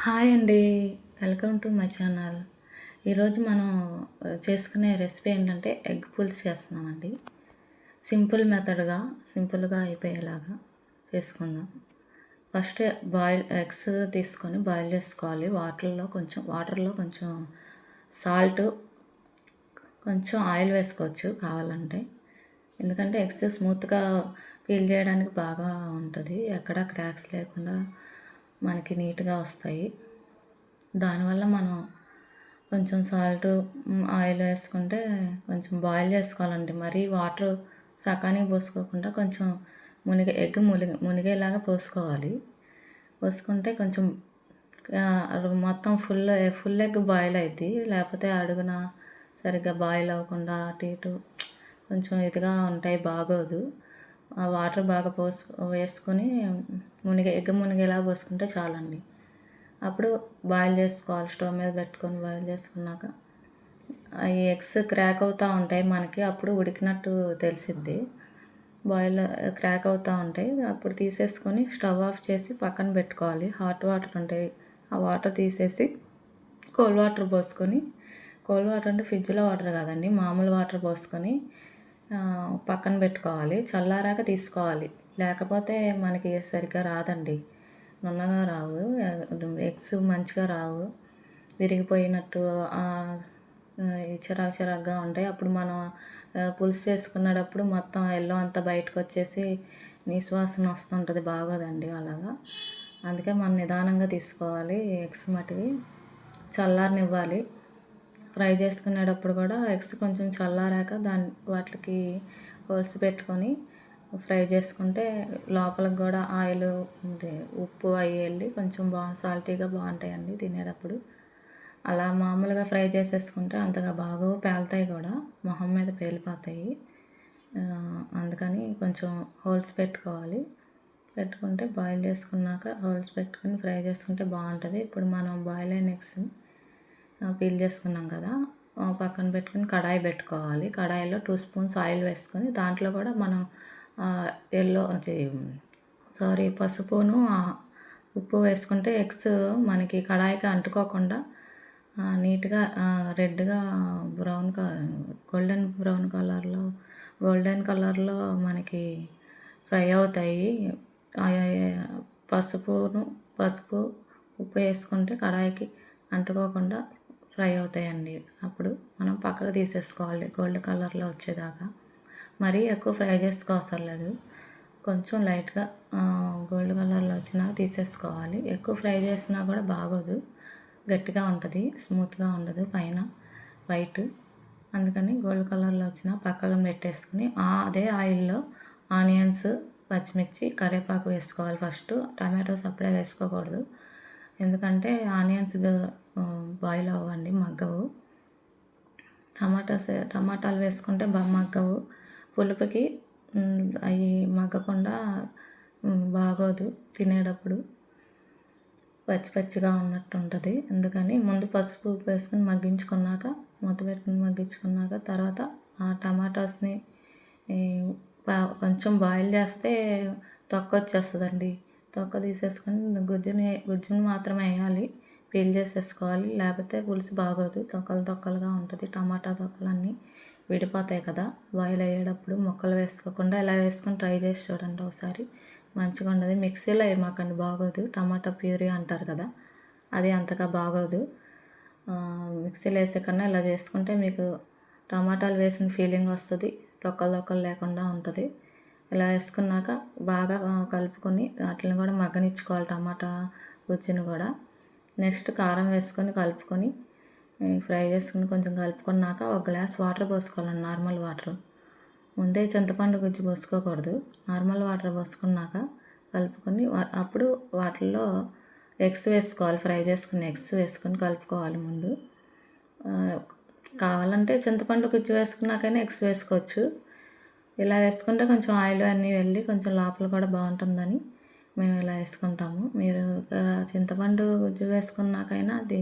Hi అండి. Welcome to my channel. ఈరోజు మనం చేసుకునే రెసిపీ ఏంటంటే ఎగ్ పులుసు చేస్తున్నామండి. సింపుల్ మెథడ్‌గా, సింపుల్‌గా అయిపోయేలాగా చేసుకుందాం. ఫస్ట్ ఎగ్స్ తీసుకొని బాయిల్ చేసుకోవాలి. వాటర్‌లో కొంచెం సాల్ట్, కొంచెం ఆయిల్ వేసుకోవచ్చు కావాలంటే. ఎందుకంటే ఎగ్స్ స్మూత్‌గా పీల్ చేయడానికి బాగా ఉంటది. ఎక్కడ క్రాక్స్ లేకుండా మనకి నీట్‌గా వస్తాయి. దానివల్ల మనం కొంచెం సాల్టు, ఆయిల్ వేసుకుంటే కొంచెం బాయిల్ చేసుకోవాలండి. మరీ వాటర్ సకానికి పోసుకోకుండా కొంచెం ఎగ్ మునిగేలాగా పోసుకోవాలి. పోసుకుంటే కొంచెం మొత్తం ఫుల్ ఎగ్ బాయిల్ అయిద్ది. లేకపోతే అడుగున సరిగ్గా బాయిల్ అవ్వకుండా అటు ఇటు కొంచెం ఇదిగా ఉంటాయి, బాగోదు. ఆ వాటర్ బాగా వేసుకొని ఎగ్ మునిగేలా పోసుకుంటే చాలండి. అప్పుడు బాయిల్ చేసుకోవాలి. స్టవ్ మీద పెట్టుకొని బాయిల్ చేసుకున్నాక ఈ ఎగ్స్ క్రాక్ అవుతూ ఉంటాయి మనకి. అప్పుడు ఉడికినట్టు తెలిసిద్ది. క్రాక్ అవుతూ ఉంటాయి. అప్పుడు తీసేసుకొని స్టవ్ ఆఫ్ చేసి పక్కన పెట్టుకోవాలి. హాట్ వాటర్ ఉంటాయి, ఆ వాటర్ తీసేసి కోల్డ్ వాటర్ పోసుకొని, కోల్డ్ వాటర్ అంటే ఫ్రిడ్జ్లో వాటర్ కాదండి, మామూలు వాటర్ పోసుకొని పక్కన పెట్టుకోవాలి. చల్లారాక తీసుకోవాలి. లేకపోతే మనకి సరిగ్గా రాదండి, నున్నగా రావు, ఎగ్స్ మంచిగా రావు, విరిగిపోయినట్టు చిరాకు చిరాకుగా ఉంటాయి. అప్పుడు మనం పులుసు చేసుకునేటప్పుడు మొత్తం ఎల్లో అంతా బయటకు వచ్చేసి నీసు వాసన వస్తుంటుంది, బాగోదండి అలాగా. అందుకే మనం నిదానంగా తీసుకోవాలి. ఎగ్స్ మటుకి చల్లారనివ్వాలి. ఫ్రై చేసుకునేటప్పుడు కూడా ఎగ్స్ కొంచెం చల్లారాక వాటికి హోల్స్ పెట్టుకొని ఫ్రై చేసుకుంటే లోపలికి కూడా ఆయిల్, ఉప్పు అవి వెళ్ళి కొంచెం సాల్టీగా బాగుంటాయండి తినేటప్పుడు. అలా మామూలుగా ఫ్రై చేసేసుకుంటే అంతగా బాగోవు, పేలుతాయి కూడా, మొహం మీద పేలిపోతాయి. అందుకని కొంచెం హోల్స్ పెట్టుకోవాలి. పెట్టుకుంటే బాయిల్ చేసుకున్నాక హోల్స్ పెట్టుకుని ఫ్రై చేసుకుంటే బాగుంటుంది. ఇప్పుడు మనం బాయిల్ అయిన ఎగ్స్ పీల్ చేసుకున్నాం కదా, పక్కన పెట్టుకుని కడాయి పెట్టుకోవాలి. కడాయిలో 2 స్పూన్స్ ఆయిల్ వేసుకొని దాంట్లో కూడా మనం పసుపును ఉప్పు వేసుకుంటే ఎగ్స్ మనకి కడాయికి అంటుకోకుండా నీట్గా రెడ్గా గోల్డెన్ కలర్లో మనకి ఫ్రై అవుతాయి. పసుపు ఉప్పు వేసుకుంటే కడాయికి అంటుకోకుండా ఫ్రై అవుతాయండి. అప్పుడు మనం పక్కకు తీసేసుకోవాలి గోల్డ్ కలర్లో వచ్చేదాకా. మరీ ఎక్కువ ఫ్రై చేసుకోవసరం లేదు, కొంచెం లైట్గా గోల్డ్ కలర్లో వచ్చినా తీసేసుకోవాలి. ఎక్కువ ఫ్రై చేసినా కూడా బాగోదు, గట్టిగా ఉంటుంది, స్మూత్గా ఉండదు పైన వైట్. అందుకని గోల్డ్ కలర్లో వచ్చినా పక్కన పెట్టేసుకుని అదే ఆయిల్లో ఆనియన్స్, పచ్చిమిర్చి, కరివేపాకు వేసుకోవాలి. ఫస్ట్ టమాటోస్ అప్పుడే వేసుకోకూడదు, ఎందుకంటే ఆనియన్స్ బాయిల్ అవ్వండి, మగ్గవు. టమాటాలు వేసుకుంటే మగ్గవు. పులుపుకి అవి మగ్గకుండా బాగోదు, తినేటప్పుడు పచ్చి పచ్చిగా ఉన్నట్టు ఉంటుంది. అందుకని ముందు పసుపు ఉప్పు వేసుకుని మగ్గించుకున్నాక, మూత పెట్టుకుని మగ్గించుకున్నాక తర్వాత ఆ టమాటాస్ని కొంచెం బాయిల్ చేస్తే తొక్క వచ్చేస్తుందండి. తొక్క తీసేసుకొని గుజ్జుని మాత్రమే వేయాలి, పీల్ చేసేసుకోవాలి. లేకపోతే పులుసు బాగోదు, తొక్కలుగా ఉంటుంది. టమాటా తొక్కలన్నీ విడిపోతాయి కదా బాయిల్ అయ్యేటప్పుడు. ముక్కలు వేసుకోకుండా ఇలా వేసుకొని ట్రై చేసి చూడండి ఒకసారి, మంచిగా ఉండదు. మిక్సీలో వేయమాకండి, బాగోదు. టమాటా ప్యూరీ అంటారు కదా, అది అంతగా బాగోదు. మిక్సీలో వేసే కన్నా ఇలా చేసుకుంటే మీకు టమాటాలు వేసిన ఫీలింగ్ వస్తుంది, తొక్కలు లేకుండా ఉంటుంది. ఇలా వేసుకున్నాక బాగా కలుపుకొని వాటిని కూడా మగ్గనిచ్చుకోవాలి, టమాటా గుజ్జును కూడా. నెక్స్ట్ కారం వేసుకొని కలుపుకొని ఫ్రై చేసుకుని కొంచెం కలుపుకున్నాక ఒక గ్లాస్ వాటర్ పోసుకోవాలండి, నార్మల్ వాటర్. ముందే చింతపండు గుజ్జు పోసుకోకూడదు, నార్మల్ వాటర్ పోసుకున్నాక కలుపుకొని అప్పుడు వాటిల్లో ఎగ్స్ వేసుకోవాలి. ఫ్రై చేసుకుని ఎగ్స్ వేసుకొని కలుపుకోవాలి ముందు. కావాలంటే చింతపండు గుజ్జు వేసుకున్నాకైనా ఎగ్స్ వేసుకోవచ్చు. ఇలా వేసుకుంటే కొంచెం ఆయిల్ అన్నీ వెళ్ళి కొంచెం లోపల కూడా బాగుంటుందని మేము ఇలా వేసుకుంటాము. మీరు చింతపండు గుజ్జు వేసుకున్నాకైనా అది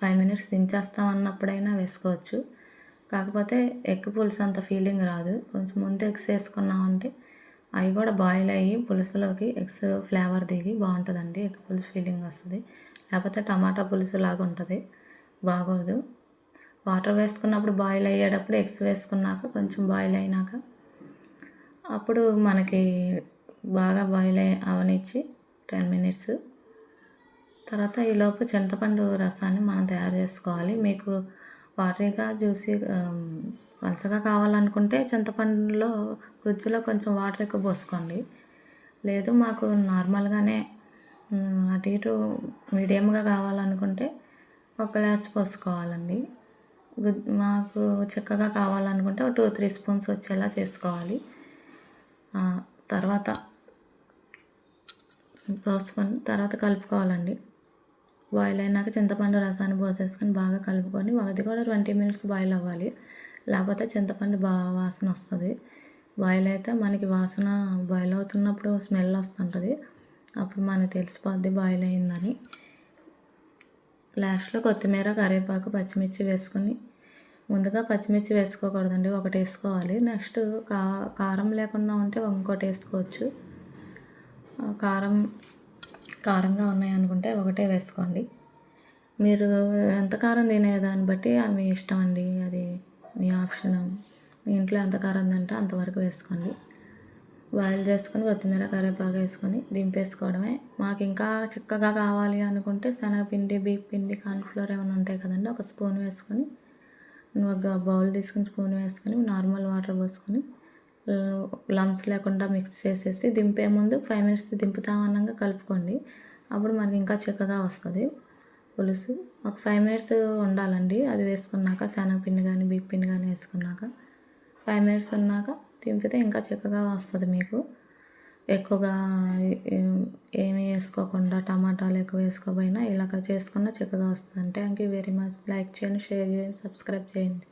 5 minutes దించేస్తాం అన్నప్పుడైనా వేసుకోవచ్చు. కాకపోతే ఎగ్ పులుసు అంత ఫీలింగ్ రాదు. కొంచెం ముందు ఎగ్స్ వేసుకున్నామంటే అవి కూడా బాయిల్ అయ్యి పులుసులోకి ఎగ్స్ ఫ్లేవర్ దిగి బాగుంటుందండి. ఎగ్ పులుసు ఫీలింగ్ వస్తుంది. లేకపోతే టమాటా పులుసు లాగా ఉంటుంది, బాగోదు. వాటర్ వేసుకున్నప్పుడు బాయిల్ అయ్యేటప్పుడు ఎగ్స్ వేసుకున్నాక కొంచెం బాయిల్ అయినాక అప్పుడు మనకి బాగా బాయిల్ అవనిచ్చి 10 మినిట్స్ తర్వాత ఈలోపు చింతపండు రసాన్ని మనం తయారు చేసుకోవాలి. మీకు వాటరీగా జ్యూసీ పలచగా కావాలనుకుంటే చింతపండులో గుజ్జులో కొంచెం వాటర్ ఎక్కువ పోసుకోండి. లేదు మాకు నార్మల్గానే అటు ఇటు మీడియంగా కావాలనుకుంటే ఒక గ్లాస్ పోసుకోవాలండి. మాకు చిక్కగా కావాలనుకుంటే ఒక 2-3 స్పూన్స్ వచ్చేలా చేసుకోవాలి. తర్వాత పోసుకొని తర్వాత కలుపుకోవాలండి. బాయిల్ అయినాక చింతపండు రసాన్ని పోసేసుకొని బాగా కలుపుకొని అది కూడా 20 మినిట్స్ బాయిల్ అవ్వాలి. లేకపోతే చింతపండు వాసన వస్తుంది. బాయిల్ అయితే మనకి వాసన బాయిల్ అవుతున్నప్పుడు స్మెల్ వస్తుంటుంది. అప్పుడు మనకు తెలిసిపోద్ది బాయిల్ అయిందని. లాస్ట్లో కొత్తిమీర, కరివేపాకు, పచ్చిమిర్చి వేసుకొని, ముందుగా పచ్చిమిర్చి వేసుకోకూడదండి, ఒకటి వేసుకోవాలి. నెక్స్ట్ కారం లేకుండా ఉంటే ఇంకోటి వేసుకోవచ్చు. కారంగా ఉన్నాయనుకుంటే ఒకటే వేసుకోండి. మీరు ఎంత కారం తినేదాన్ని బట్టి మీ ఇష్టం అండి, అది మీ ఆప్షన్. మీ ఇంట్లో ఎంత కారం తింటే అంతవరకు వేసుకోండి. బాయిల్ చేసుకొని కొత్తిమీర, కరివేపాకు వేసుకొని దింపేసుకోవడమే. మాకు ఇంకా చిక్కగా కావాలి అనుకుంటే శనగపిండి, బియ్యం పిండి, కార్న్ఫ్లోర్ ఏమైనా ఉంటాయి కదండి, ఒక స్పూన్ వేసుకొని ఒక బౌల్ తీసుకొని స్పూన్ వేసుకొని నార్మల్ వాటర్ పోసుకొని లంప్స్ లేకుండా మిక్స్ చేసేసి దింపే ముందు 5 మినిట్స్ దింపుతామన్నాక కలుపుకోండి. అప్పుడు మనకి ఇంకా చిక్కగా వస్తుంది పులుసు. ఒక 5 మినిట్స్ ఉండాలండి. అది వేసుకున్నాక శనగపిండి కానీ బియ్యం పిండి కానీ వేసుకున్నాక 5 మినిట్స్ ఉన్నాక దింపితే ఇంకా చిక్కగా వస్తుంది మీకు. ఎక్కువగా ఏమీ వేసుకోకుండా టమాటాలు ఎక్కువ వేసుకోపోయినా ఇలాగ చేసుకున్న చిక్కగా వస్తుంది. Thank you very much. Like చేయండి, షేర్ చేయండి, సబ్స్క్రైబ్ చేయండి.